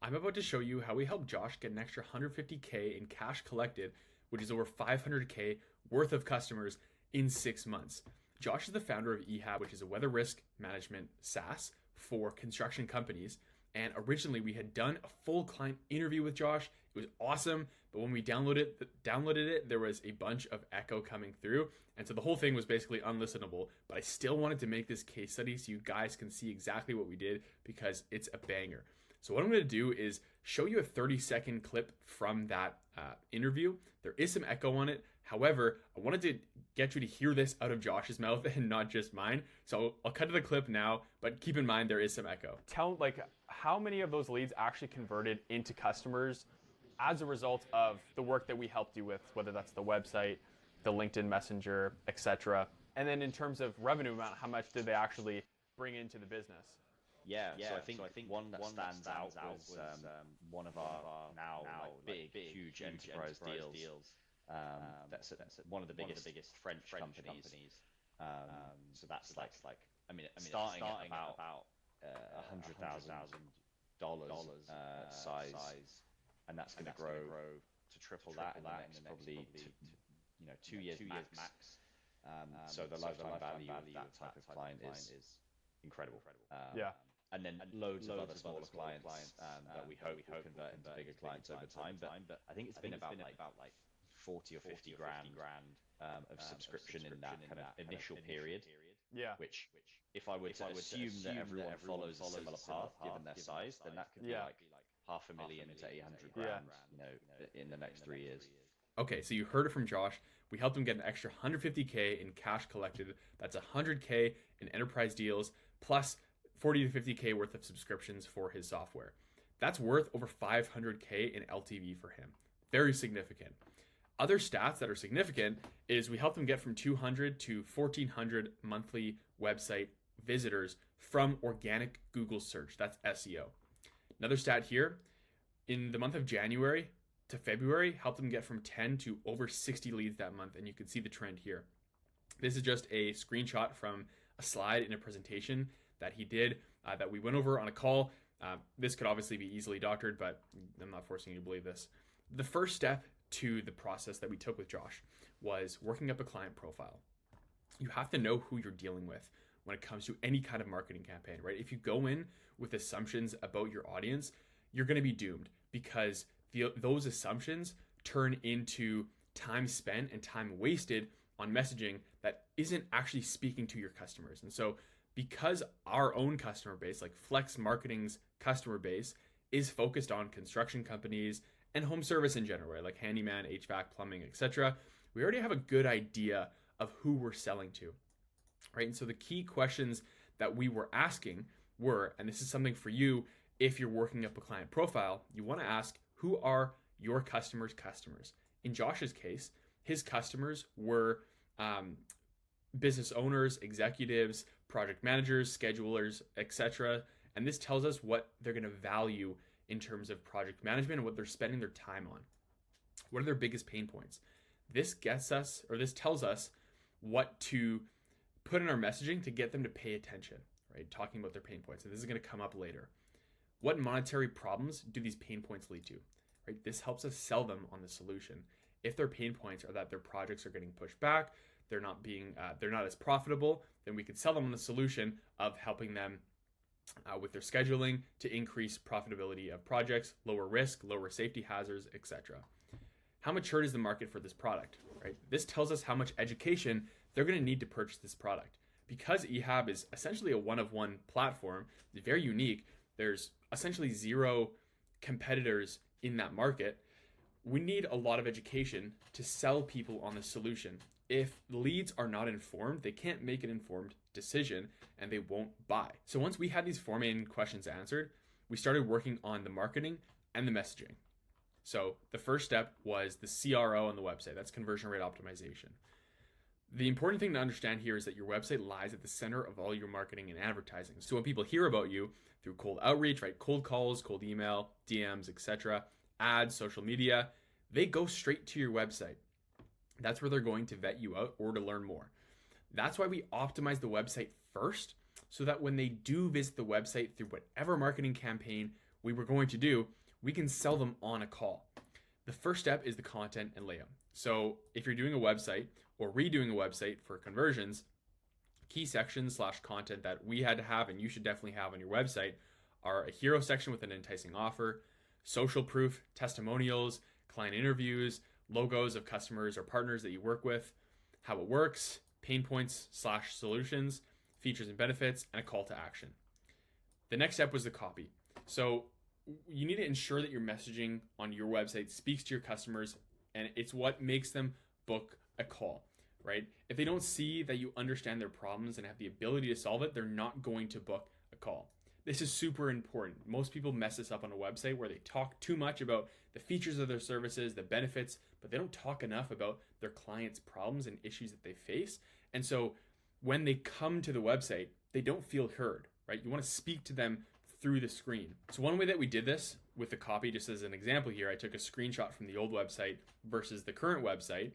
I'm about to show you how we helped Josh get an extra 150K in cash collected, which is over 500K worth of customers in 6 months. Josh is the founder of EHAB, which is a weather risk management SaaS for construction companies. And originally we had done a full client interview with Josh. It was awesome, but when we downloaded it, there was a bunch of echo coming through. And so the whole thing was basically unlistenable, but I still wanted to make this case study so you guys can see exactly what we did because it's a banger. So what I'm going to do is show you a 30-second clip from that interview. There is some echo on it. However, I wanted to get you to hear this out of Josh's mouth and not just mine. So I'll cut to the clip now, but keep in mind there is some echo. Tell how many of those leads actually converted into customers as a result of the work that we helped you with, whether that's the website, the LinkedIn Messenger, etc. And then in terms of revenue amount, how much did they actually bring into the business? Yeah, so I think one that stands out was one of our now big, huge enterprise deals. That's one of the biggest French companies. So that's like starting at about $100,000 size, and that's going to grow to triple that in the next probably 2 years max. So the lifetime value of that type of client is incredible. And then loads of other smaller clients that we hope will convert into bigger clients over time. But I think it's been about like 40 or 50 grand of subscription in that kind of initial period. Yeah. Which if I were to assume that everyone follows a similar path given their size, then that could be like $500,000 to 800 grand, in the next 3 years. Okay, so you heard it from Josh. We helped him get an extra 150K in cash collected. That's 100K in enterprise deals plus 40 to 50K worth of subscriptions for his software. That's worth over 500K in LTV for him. Very significant. Other stats that are significant is we helped him get from 200 to 1,400 monthly website visitors from organic Google search. That's SEO. Another stat here, in the month of January to February, helped him get from 10 to over 60 leads that month, and you can see the trend here. This is just a screenshot from a slide in a presentation that he did that we went over on a call. This could obviously be easily doctored, but I'm not forcing you to believe this. The first step to the process that we took with Josh was working up a client profile. You have to know who you're dealing with when it comes to any kind of marketing campaign, right? If you go in with assumptions about your audience, you're going to be doomed because those assumptions turn into time spent and time wasted on messaging that isn't actually speaking to your customers. And so because our own customer base, like Flex Marketing's customer base, is focused on construction companies and home service in general, right? Like handyman, HVAC, plumbing, etc., we already have a good idea of who we're selling to, right? And so the key questions that we were asking were, and this is something for you if you're working up a client profile, you want to ask, who are your customers' customers? In Josh's case, his customers were business owners, executives, project managers, schedulers, etc. And this tells us what they're going to value in terms of project management and what they're spending their time on. What are their biggest pain points? This tells us what to put in our messaging to get them to pay attention, right? Talking about their pain points. And this is going to come up later. What monetary problems do these pain points lead to, right? This helps us sell them on the solution. If their pain points are that their projects are getting pushed back, they're not as profitable, then we could sell them on the solution of helping them with their scheduling to increase profitability of projects, lower risk, lower safety hazards, etc. How mature is the market for this product, right? This tells us how much education they're going to need to purchase this product. Because EHAB is essentially a one-of-one platform, it's very unique, there's essentially zero competitors in that market. We need a lot of education to sell people on the solution. If leads are not informed, they can't make an informed decision and they won't buy. So once we had these 4 main questions answered, we started working on the marketing and the messaging. So the first step was the CRO on the website. That's conversion rate optimization. The important thing to understand here is that your website lies at the center of all your marketing and advertising. So when people hear about you through cold outreach, right, cold calls, cold email, DMs, etc., ads, social media, they go straight to your website. That's where they're going to vet you out or to learn more. That's why we optimize the website first, so that when they do visit the website through whatever marketing campaign we were going to do, we can sell them on a call. The first step is the content and layout. So if you're doing a website or redoing a website for conversions, key sections / content that we had to have and you should definitely have on your website are a hero section with an enticing offer, social proof, testimonials, client interviews, logos of customers or partners that you work with, how it works, pain points / solutions, features and benefits, and a call to action. The next step was the copy. So you need to ensure that your messaging on your website speaks to your customers, and it's what makes them book a call, right? If they don't see that you understand their problems and have the ability to solve it, they're not going to book a call. This is super important. Most people mess this up on a website where they talk too much about the features of their services, the benefits, but they don't talk enough about their clients' problems and issues that they face. And so when they come to the website, they don't feel heard, right? You want to speak to them through the screen. So one way that we did this with the copy, just as an example here, I took a screenshot from the old website versus the current website.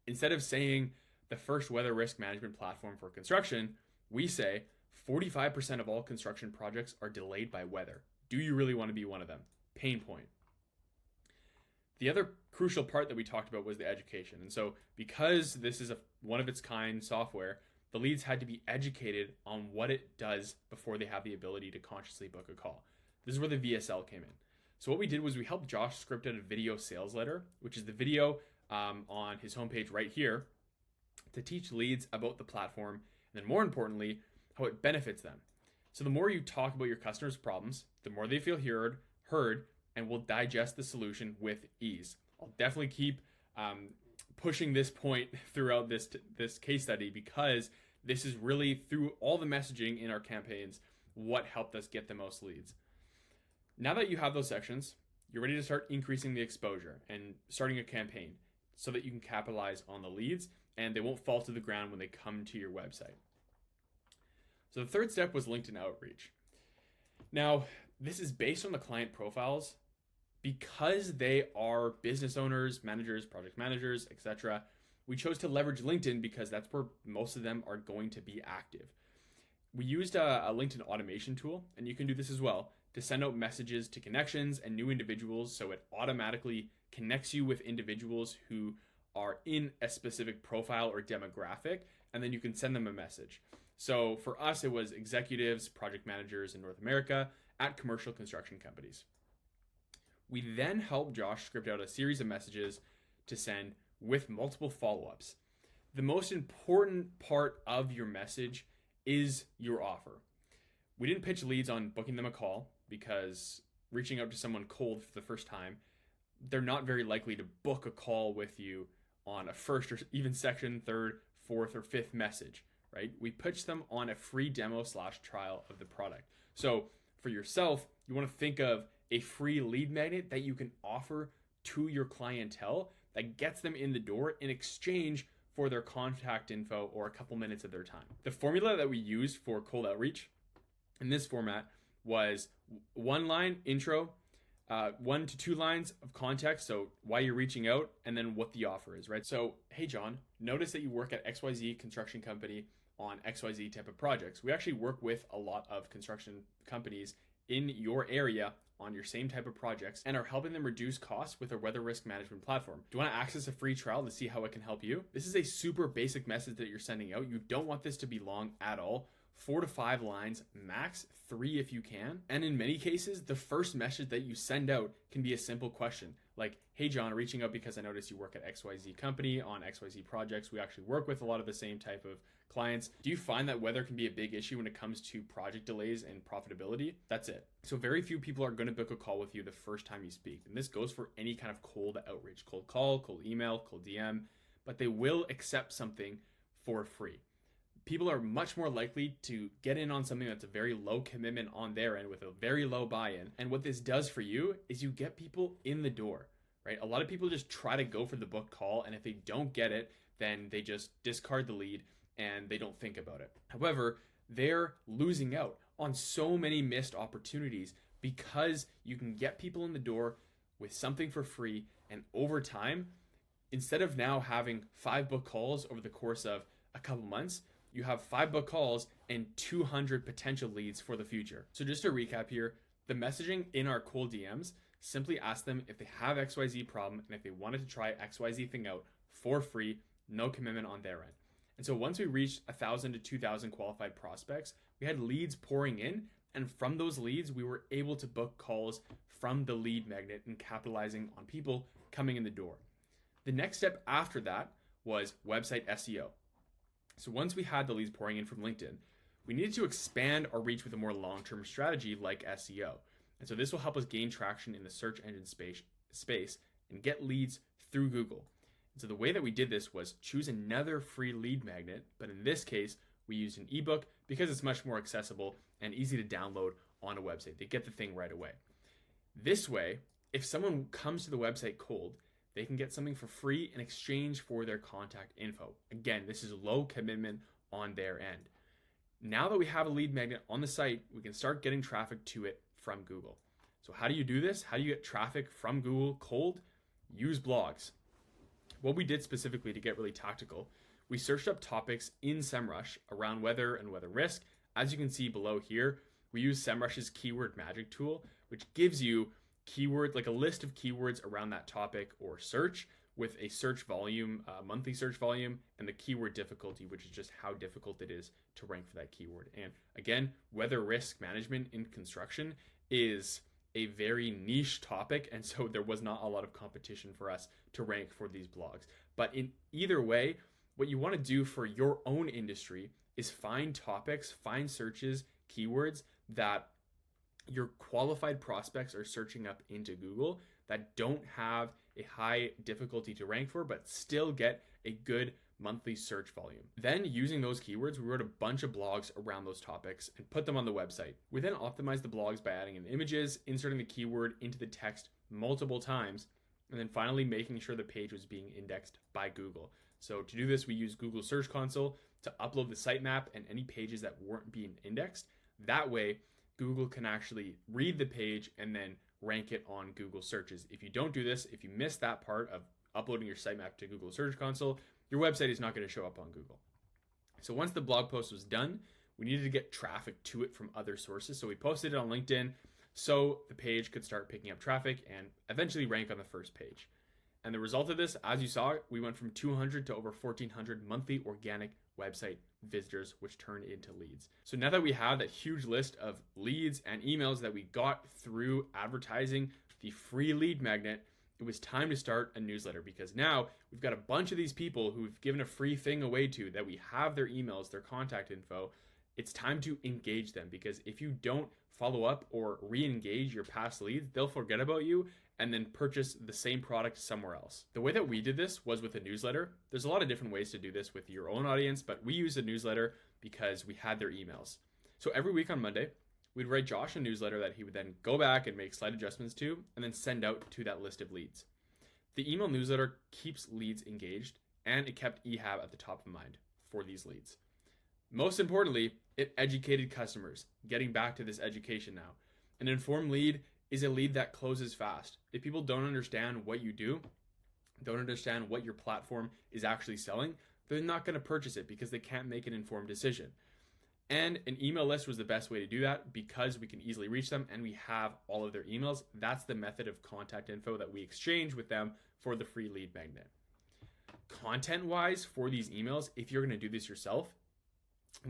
Instead of saying the first weather risk management platform for construction, we say 45% of all construction projects are delayed by weather. Do you really want to be one of them? Pain point. The other crucial part that we talked about was the education. And so because this is a one of its kind software, the leads had to be educated on what it does before they have the ability to consciously book a call. This is where the VSL came in. So what we did was we helped Josh script out a video sales letter, which is the video on his homepage right here, to teach leads about the platform, and then more importantly, how it benefits them. So the more you talk about your customers' problems, the more they feel heard, and will digest the solution with ease. I'll definitely keep pushing this point throughout this case study, because this is really, through all the messaging in our campaigns, what helped us get the most leads. Now that you have those sections, you're ready to start increasing the exposure and starting a campaign so that you can capitalize on the leads and they won't fall to the ground when they come to your website. So the third step was LinkedIn outreach. Now, this is based on the client profiles. Because they are business owners, managers, project managers, etc., we chose to leverage LinkedIn because that's where most of them are going to be active. We used a LinkedIn automation tool, and you can do this as well, to send out messages to connections and new individuals, so it automatically connects you with individuals who are in a specific profile or demographic, and then you can send them a message. So for us, it was executives, project managers in North America at commercial construction companies. We then helped Josh script out a series of messages to send with multiple follow-ups. The most important part of your message is your offer. We didn't pitch leads on booking them a call, because reaching out to someone cold for the first time, they're not very likely to book a call with you on a first or even second, third, fourth, or fifth message, right? We pitched them on a free demo / trial of the product. So for yourself, you want to think of a free lead magnet that you can offer to your clientele that gets them in the door in exchange for their contact info or a couple minutes of their time. The formula that we used for cold outreach in this format was 1 line intro, 1 to 2 lines of context, so why you're reaching out, and then what the offer is, right? So, hey John, notice that you work at XYZ construction company on XYZ type of projects. We actually work with a lot of construction companies in your area on your same type of projects and are helping them reduce costs with our weather risk management platform. Do you want to access a free trial to see how it can help you? This is a super basic message that you're sending out. You don't want this to be long at all. 4 to 5 lines, max 3 if you can. And in many cases, the first message that you send out can be a simple question like, hey John, reaching out because I noticed you work at XYZ company on XYZ projects. We actually work with a lot of the same type of clients. Do you find that weather can be a big issue when it comes to project delays and profitability? That's it. So very few people are going to book a call with you the first time you speak. And this goes for any kind of cold outreach, cold call, cold email, cold DM, but they will accept something for free. People are much more likely to get in on something that's a very low commitment on their end with a very low buy-in. And what this does for you is you get people in the door, right? A lot of people just try to go for the book call, and if they don't get it, then they just discard the lead and they don't think about it. However, they're losing out on so many missed opportunities because you can get people in the door with something for free, and over time, instead of now having 5 book calls over the course of a couple months, you have 5 book calls and 200 potential leads for the future. So just to recap here, The messaging in our cold DMs simply ask them if they have XYZ problem and if they wanted to try XYZ thing out for free, no commitment on their end. And so once we reached 1,000 to 2,000 qualified prospects, we had leads pouring in. And from those leads, we were able to book calls from the lead magnet and capitalizing on people coming in the door. The next step after that was website SEO. So once we had the leads pouring in from LinkedIn, we needed to expand our reach with a more long-term strategy like SEO. And so this will help us gain traction in the search engine space and get leads through Google. And so the way that we did this was choose another free lead magnet, but in this case, we used an ebook because it's much more accessible and easy to download on a website. They get the thing right away. This way, if someone comes to the website cold, they can get something for free in exchange for their contact info. Again, this is low commitment on their end. Now that we have a lead magnet on the site, we can start getting traffic to it from Google. So how do you do this? How do you get traffic from Google cold? Use blogs. What we did specifically to get really tactical, we searched up topics in SEMrush around weather and weather risk. As you can see below here, we use SEMrush's keyword magic tool, which gives you keyword, like a list of keywords around that topic or search with a search volume, monthly search volume, and the keyword difficulty, which is just how difficult it is to rank for that keyword. And again, weather risk management in construction is a very niche topic, and so there was not a lot of competition for us to rank for these blogs. But in either way, what you want to do for your own industry is find topics, find searches, keywords that your qualified prospects are searching up into Google that don't have a high difficulty to rank for, but still get a good monthly search volume. Then using those keywords, we wrote a bunch of blogs around those topics and put them on the website. We then optimized the blogs by adding in images, inserting the keyword into the text multiple times, and then finally making sure the page was being indexed by Google. So to do this, we use Google Search Console to upload the sitemap and any pages that weren't being indexed. That way, Google can actually read the page and then rank it on Google searches. If you don't do this, if you miss that part of uploading your sitemap to Google Search Console, your website is not going to show up on Google. So once the blog post was done, we needed to get traffic to it from other sources. So we posted it on LinkedIn so the page could start picking up traffic and eventually rank on the first page. And the result of this, as you saw, we went from 200 to over 1,400 monthly organic website visitors, which turned into leads. So now that we have that huge list of leads and emails that we got through advertising the free lead magnet, it was time to start a newsletter, because now we've got a bunch of these people who've given a free thing away to, that we have their emails, their contact info. It's time to engage them, because if you don't follow up or re-engage your past leads, they'll forget about you and then purchase the same product somewhere else. The way that we did this was with a newsletter. There's a lot of different ways to do this with your own audience, but we used a newsletter because we had their emails. So every week on Monday, we'd write Josh a newsletter that he would then go back and make slight adjustments to, and then send out to that list of leads. The email newsletter keeps leads engaged, and it kept EHAB at the top of mind for these leads. Most importantly, it educated customers. Getting back to this education now. An informed lead is a lead that closes fast. If people don't understand what you do, don't understand what your platform is actually selling, they're not going to purchase it because they can't make an informed decision. And an email list was the best way to do that because we can easily reach them and we have all of their emails. That's the method of contact info that we exchange with them for the free lead magnet. Content-wise for these emails, if you're going to do this yourself,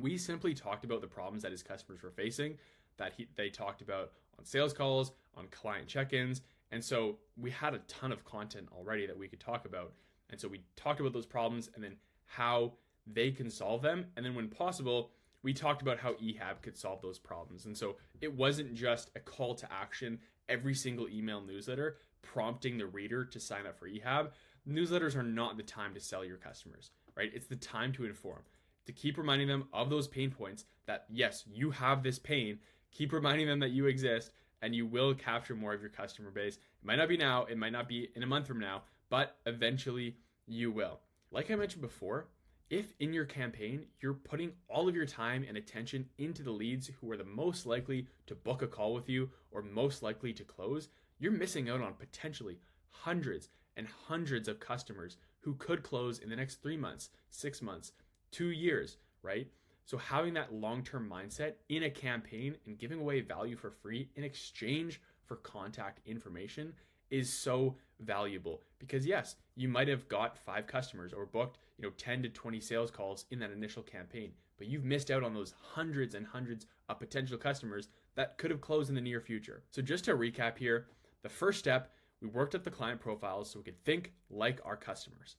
we simply talked about the problems that his customers were facing, that they talked about on sales calls, on client check-ins. And so we had a ton of content already that we could talk about. And so we talked about those problems and then how they can solve them. And then when possible, we talked about how EHAB could solve those problems. And so it wasn't just a call to action, every single email newsletter prompting the reader to sign up for EHAB. Newsletters are not the time to sell your customers, right? It's the time to inform, to keep reminding them of those pain points, that yes, you have this pain. Keep reminding them that you exist and you will capture more of your customer base. It might not be now, it might not be in a month from now, but eventually you will. Like I mentioned before, if in your campaign, you're putting all of your time and attention into the leads who are the most likely to book a call with you or most likely to close, you're missing out on potentially hundreds and hundreds of customers who could close in the next 3 months, 6 months, 2 years, right? So having that long-term mindset in a campaign and giving away value for free in exchange for contact information is so valuable, because yes, you might have got 5 customers or booked, 10 to 20 sales calls in that initial campaign, but you've missed out on those hundreds and hundreds of potential customers that could have closed in the near future. So just to recap here, the first step, we worked up the client profiles so we could think like our customers.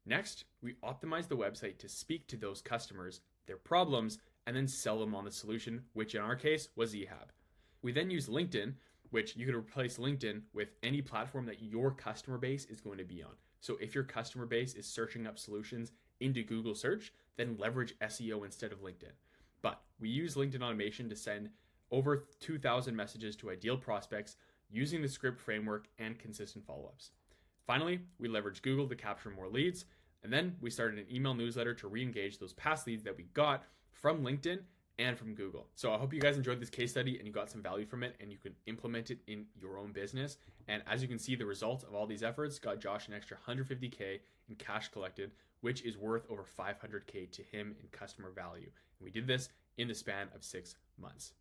Next, we optimized the website to speak to those customers, their problems, and then sell them on the solution, which in our case was EHAB. We then used LinkedIn, which you could replace LinkedIn with any platform that your customer base is going to be on. So if your customer base is searching up solutions into Google search, then leverage SEO instead of LinkedIn. But we use LinkedIn automation to send over 2,000 messages to ideal prospects using the script framework and consistent follow-ups. Finally, we leveraged Google to capture more leads, and then we started an email newsletter to re-engage those past leads that we got from LinkedIn and from Google. So I hope you guys enjoyed this case study and you got some value from it and you can implement it in your own business. And as you can see, the results of all these efforts got Josh an extra $150K in cash collected, which is worth over $500K to him in customer value. And we did this in the span of 6 months.